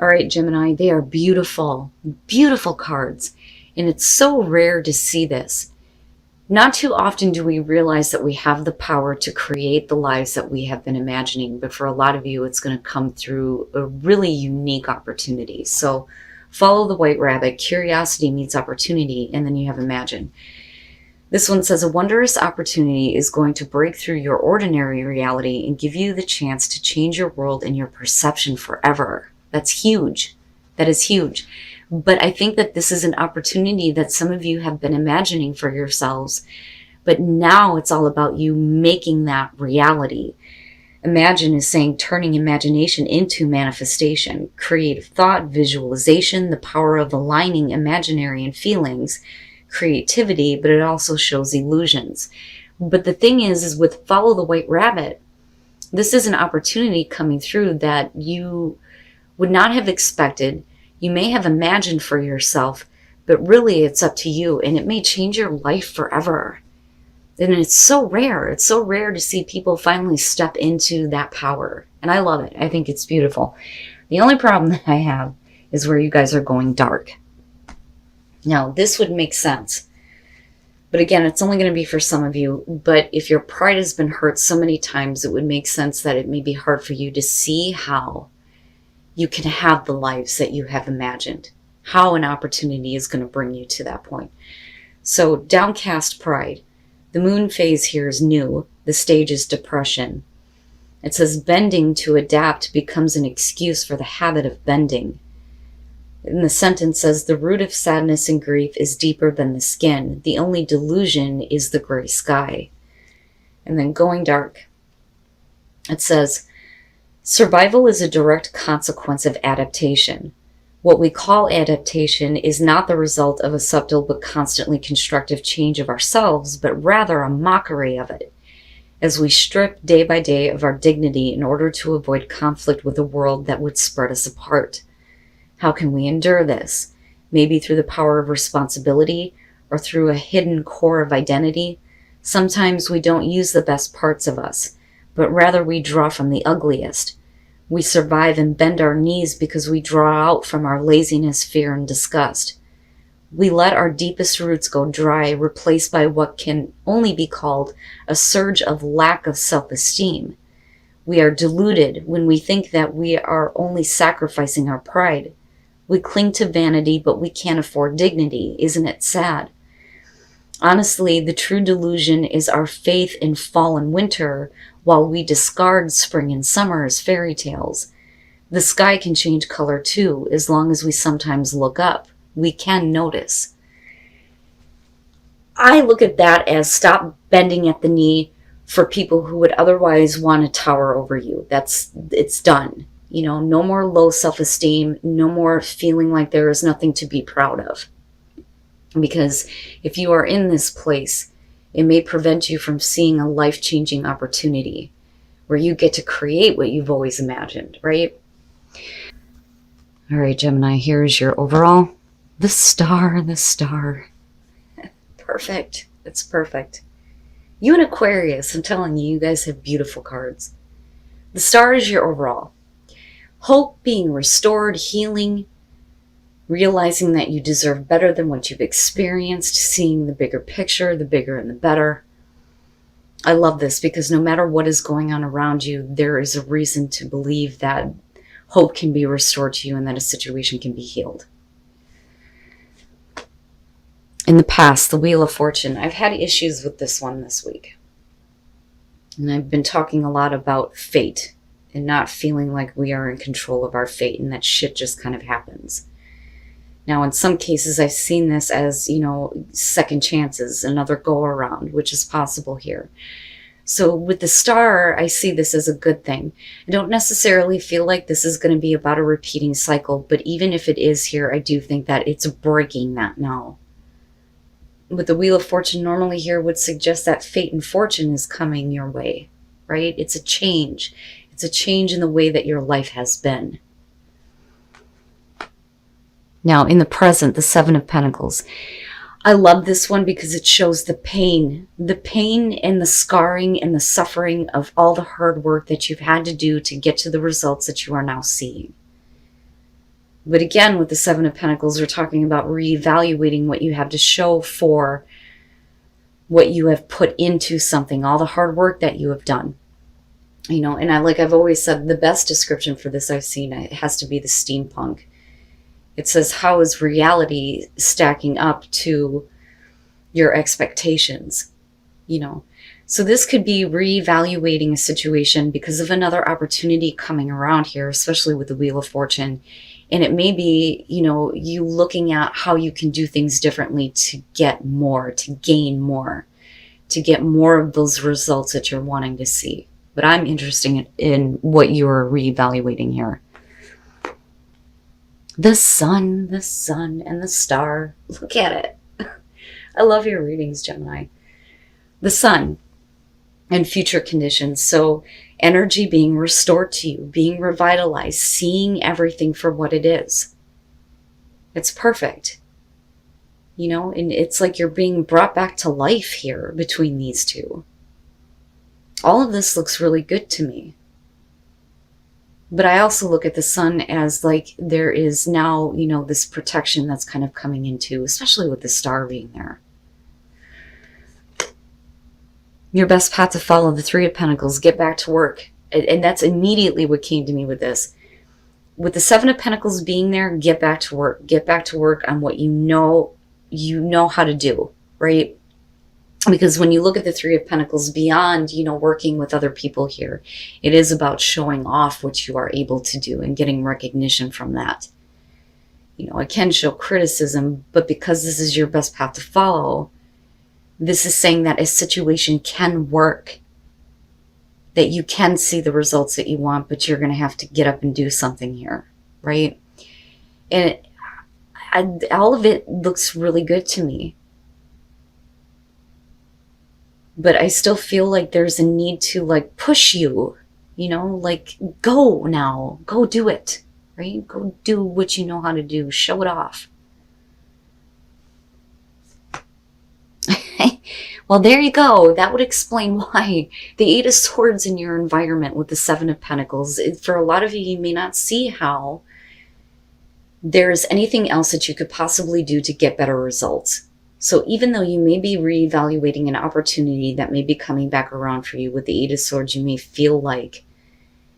All right, Gemini, they are beautiful, beautiful cards. And it's so rare to see this. Not too often do we realize that we have the power to create the lives that we have been imagining. But for a lot of you, it's going to come through a really unique opportunity. So follow the white rabbit. Curiosity meets opportunity. And then you have imagine. This one says a wondrous opportunity is going to break through your ordinary reality and give you the chance to change your world and your perception forever. That's huge. That is huge. But I think that this is an opportunity that some of you have been imagining for yourselves. But now it's all about you making that reality. Imagine is saying turning imagination into manifestation, creative thought, visualization, the power of aligning imaginary and feelings, creativity, but it also shows illusions. But the thing is with follow the white rabbit, this is an opportunity coming through that you would not have expected. You may have imagined for yourself, but really it's up to you, and it may change your life forever. And it's so rare. It's so rare to see people finally step into that power. And I love it. I think it's beautiful. The only problem that I have is where you guys are going dark. Now, this would make sense. But again, it's only going to be for some of you. But if your pride has been hurt so many times, it would make sense that it may be hard for you to see how you can have the lives that you have imagined. How an opportunity is going to bring you to that point. So, downcast pride. The moon phase here is new. The stage is depression. It says bending to adapt becomes an excuse for the habit of bending. And the sentence says, the root of sadness and grief is deeper than the skin. The only delusion is the gray sky. And then going dark. It says, survival is a direct consequence of adaptation. What we call adaptation is not the result of a subtle but constantly constructive change of ourselves, but rather a mockery of it, as we strip day by day of our dignity in order to avoid conflict with a world that would spread us apart. How can we endure this? Maybe through the power of responsibility or through a hidden core of identity. Sometimes we don't use the best parts of us, but rather we draw from the ugliest. We survive and bend our knees because we draw out from our laziness, fear, and disgust. We let our deepest roots go dry, replaced by what can only be called a surge of lack of self-esteem. We are deluded when we think that we are only sacrificing our pride. We cling to vanity, but we can't afford dignity. Isn't it sad? Honestly, the true delusion is our faith in fall and winter, while we discard spring and summer as fairy tales. The sky can change color too, as long as we sometimes look up. We can notice. I look at that as stop bending at the knee for people who would otherwise want to tower over you. It's done. No more low self-esteem, no more feeling like there is nothing to be proud of. Because if you are in this place, it may prevent you from seeing a life-changing opportunity where you get to create what you've always imagined, right? All right, Gemini, here's your overall. The star. Perfect. It's perfect. You and Aquarius, I'm telling you, you guys have beautiful cards. The star is your overall. Hope, being restored, healing, realizing that you deserve better than what you've experienced, seeing the bigger picture, the bigger and the better. I love this because no matter what is going on around you, there is a reason to believe that hope can be restored to you and that a situation can be healed. In the past, the Wheel of Fortune. I've had issues with this one this week. And I've been talking a lot about fate and not feeling like we are in control of our fate and that shit just kind of happens. Now, in some cases, I've seen this as, second chances, another go around, which is possible here. So with the star, I see this as a good thing. I don't necessarily feel like this is going to be about a repeating cycle, but even if it is here, I do think that it's breaking that now. With the Wheel of Fortune normally here would suggest that fate and fortune is coming your way, right? It's a change. It's a change in the way that your life has been. Now, in the present, the Seven of Pentacles. I love this one because it shows the pain and the scarring and the suffering of all the hard work that you've had to do to get to the results that you are now seeing. But again, with the Seven of Pentacles, we're talking about reevaluating what you have to show for what you have put into something, all the hard work that you have done. You know, and I've always said, the best description for this I've seen, it has to be the steampunk. It says, how is reality stacking up to your expectations? You know, so this could be reevaluating a situation because of another opportunity coming around here, especially with the Wheel of Fortune. And it may be, you know, you looking at how you can do things differently to get more, to gain more, to get more of those results that you're wanting to see. But I'm interested in what you're reevaluating here. The sun, and the star. Look at it. I love your readings, Gemini. The sun and future conditions. So energy being restored to you, being revitalized, seeing everything for what it is. It's perfect. You know, and it's like you're being brought back to life here between these two. All of this looks really good to me. But I also look at the sun as like there is now, you know, this protection that's kind of coming into, especially with the star being there. Your best path to follow, the Three of Pentacles, get back to work. And that's immediately what came to me with this. With the Seven of Pentacles being there, get back to work. Get back to work on what you know how to do, right? Because when you look at the Three of Pentacles, beyond, you know, working with other people here, it is about showing off what you are able to do and getting recognition from that. You know, it can show criticism, but because this is your best path to follow, this is saying that a situation can work, that you can see the results that you want, but you're going to have to get up and do something here, right? And all of it looks really good to me. But I still feel like there's a need to like push you, you know, like go now, go do it, right? Go do what you know how to do, show it off. Well, there you go. That would explain why the Eight of Swords in your environment with the Seven of Pentacles. For a lot of you, you may not see how there's anything else that you could possibly do to get better results. So even though you may be reevaluating an opportunity that may be coming back around for you with the Eight of Swords, you may feel like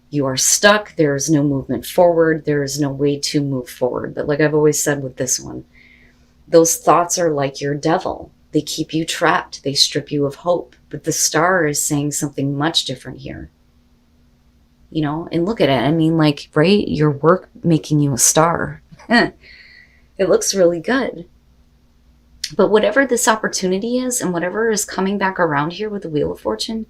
you are stuck. There is no movement forward. There is no way to move forward. But like I've always said with this one, those thoughts are like your devil. They keep you trapped. They strip you of hope. But the star is saying something much different here. You know, and look at it. I mean, like, right? Your work making you a star. It looks really good. But whatever this opportunity is and whatever is coming back around here with the Wheel of Fortune,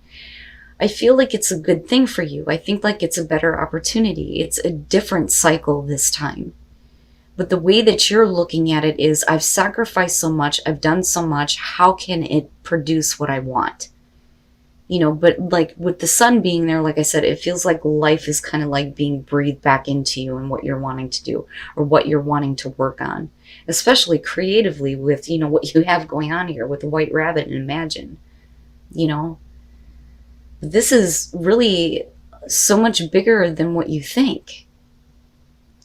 I feel like it's a good thing for you. I think like it's a better opportunity. It's a different cycle this time. But the way that you're looking at it is, I've sacrificed so much, I've done so much, how can it produce what I want? You know, but like with the sun being there, like I said, it feels like life is kind of like being breathed back into you and what you're wanting to do or what you're wanting to work on, especially creatively with, you know, what you have going on here with the White Rabbit and Imagine, you know. This is really so much bigger than what you think.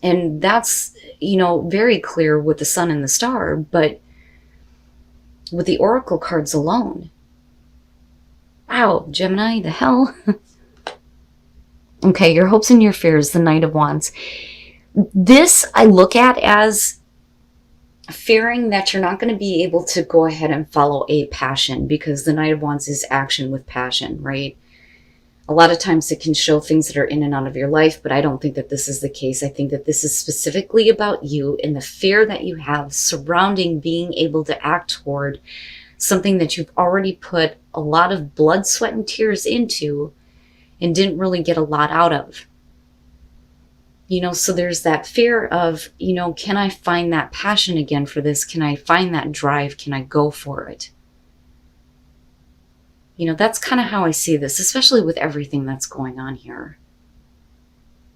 And that's, you know, very clear with the sun and the star, but with the oracle cards alone. Wow, Gemini, the hell? Okay, your hopes and your fears, the Knight of Wands. This I look at as fearing that you're not going to be able to go ahead and follow a passion, because the Knight of Wands is action with passion, right? A lot of times it can show things that are in and out of your life, but I don't think that this is the case. I think that this is specifically about you and the fear that you have surrounding being able to act toward something that you've already put a lot of blood, sweat, and tears into and didn't really get a lot out of. You know, so there's that fear of, you know, can I find that passion again for this? Can I find that drive? Can I go for it? You know, that's kind of how I see this, especially with everything that's going on here.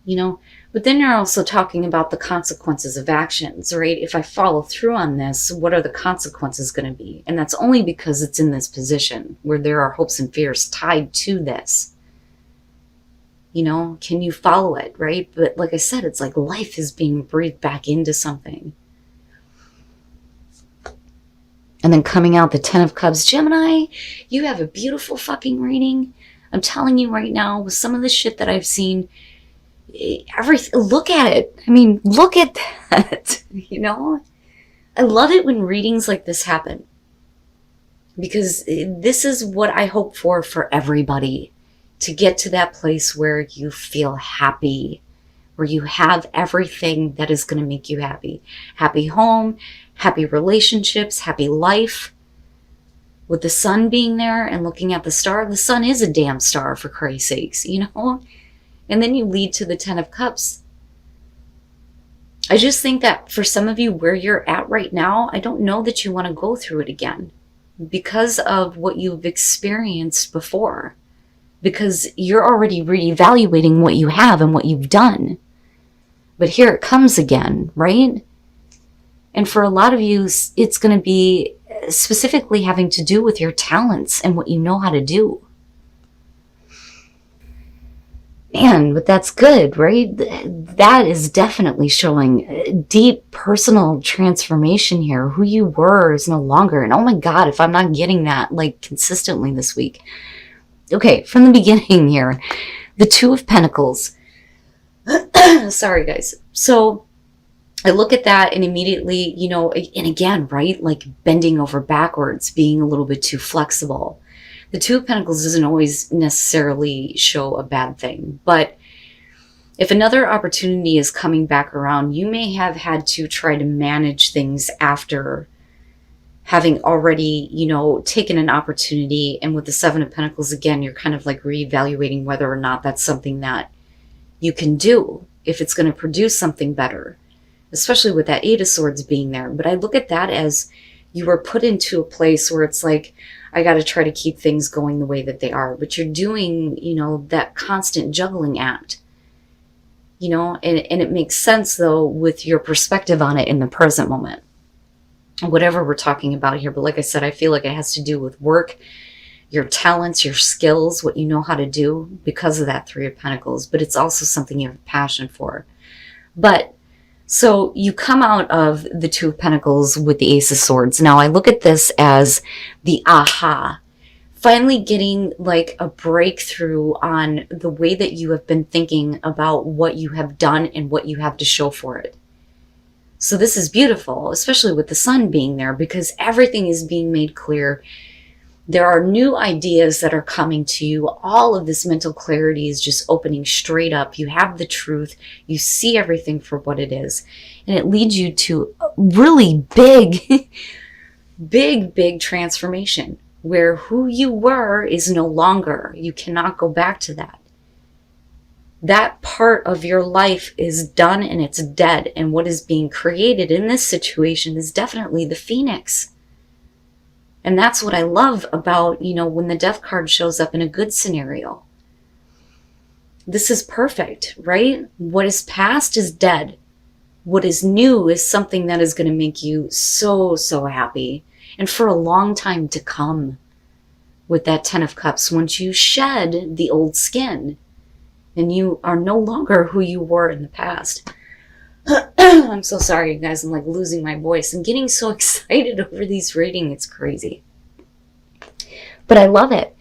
You know, but then you're also talking about the consequences of actions, right? If I follow through on this, what are the consequences going to be? And that's only because it's in this position where there are hopes and fears tied to this. Can you follow it, right? But like I said, it's like life is being breathed back into something. And then coming out the 10 of Cups. Gemini, you have a beautiful fucking reading. I'm telling you right now, with some of the shit that I've seen, look at it. I mean, look at that, I love it when readings like this happen. Because this is what I hope for everybody. To get to that place where you feel happy, where you have everything that is going to make you happy. Happy home, happy relationships, happy life. With the sun being there and looking at the star, the sun is a damn star, for Christ's sakes, And then you lead to the 10 of Cups. I just think that for some of you, where you're at right now, I don't know that you want to go through it again because of what you've experienced before. Because you're already reevaluating what you have and what you've done. But here it comes again, right? And for a lot of you, it's going to be specifically having to do with your talents and what you know how to do. Man, but that's good, right? That is definitely showing deep personal transformation here. Who you were is no longer. And oh my God, if I'm not getting that like consistently this week. Okay, from the beginning here, the 2 of Pentacles. Sorry, guys. So I look at that and immediately, and again, right? Like bending over backwards, being a little bit too flexible. The 2 of Pentacles doesn't always necessarily show a bad thing, but if another opportunity is coming back around, you may have had to try to manage things after having already, taken an opportunity. And with the 7 of Pentacles, again, you're kind of like reevaluating whether or not that's something that you can do, if it's going to produce something better, especially with that 8 of Swords being there. But I look at that as you were put into a place where it's like, I got to try to keep things going the way that they are. But you're doing, that constant juggling act, and it makes sense, though, with your perspective on it in the present moment. Whatever we're talking about here. But like I said, I feel like it has to do with work, your talents, your skills, what you know how to do because of that 3 of Pentacles. But it's also something you have a passion for. But so you come out of the 2 of Pentacles with the Ace of Swords. Now I look at this as the aha. Finally getting like a breakthrough on the way that you have been thinking about what you have done and what you have to show for it. So this is beautiful, especially with the sun being there, because everything is being made clear. There are new ideas that are coming to you. All of this mental clarity is just opening straight up. You have the truth. You see everything for what it is. And it leads you to a really big, big transformation where who you were is no longer. You cannot go back to that. That part of your life is done and it's dead. And what is being created in this situation is definitely the Phoenix. And that's what I love about, when the Death card shows up in a good scenario. This is perfect, right? What is past is dead. What is new is something that is going to make you so, so happy. And for a long time to come with that 10 of Cups, once you shed the old skin. And you are no longer who you were in the past. I'm so sorry, you guys. I'm like losing my voice. I'm getting so excited over these readings. It's crazy. But I love it.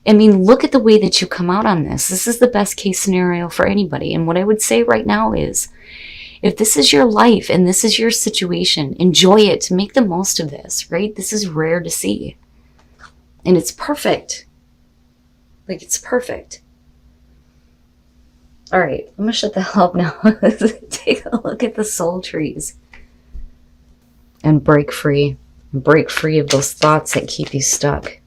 I mean, look at the way that you come out on this. This is the best case scenario for anybody. And what I would say right now is, if this is your life and this is your situation, enjoy it. Make the most of this, right? This is rare to see. And it's perfect. Like, it's perfect. All right, I'm going to shut the hell up now. Take a look at the soul trees. And break free. Break free of those thoughts that keep you stuck.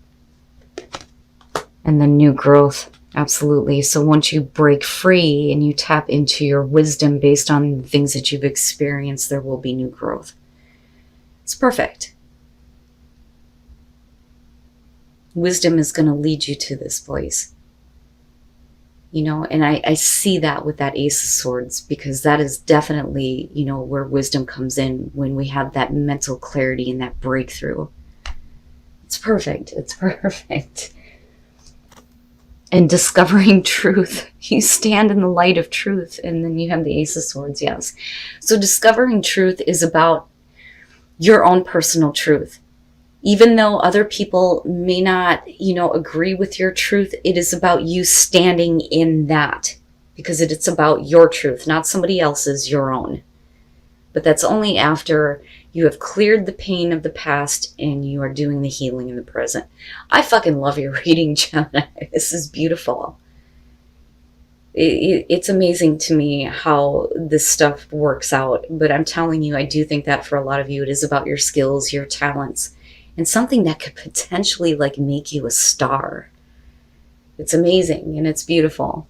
And then new growth. Absolutely. So once you break free and you tap into your wisdom based on the things that you've experienced, there will be new growth. It's perfect. Wisdom is going to lead you to this place. And I see that with that Ace of Swords, because that is definitely, where wisdom comes in when we have that mental clarity and that breakthrough. It's perfect. It's perfect. and discovering truth. You stand in the light of truth. And then you have the Ace of Swords, yes. So discovering truth is about your own personal truth. Even though other people may not, agree with your truth, it is about you standing in that, because it's about your truth, not somebody else's, your own. But that's only after you have cleared the pain of the past and you are doing the healing in the present. I fucking love your reading, Gemini. This is beautiful. It's amazing to me how this stuff works out. But I'm telling you, I do think that for a lot of you, it is about your skills, your talents, and something that could potentially like make you a star. It's amazing and it's beautiful.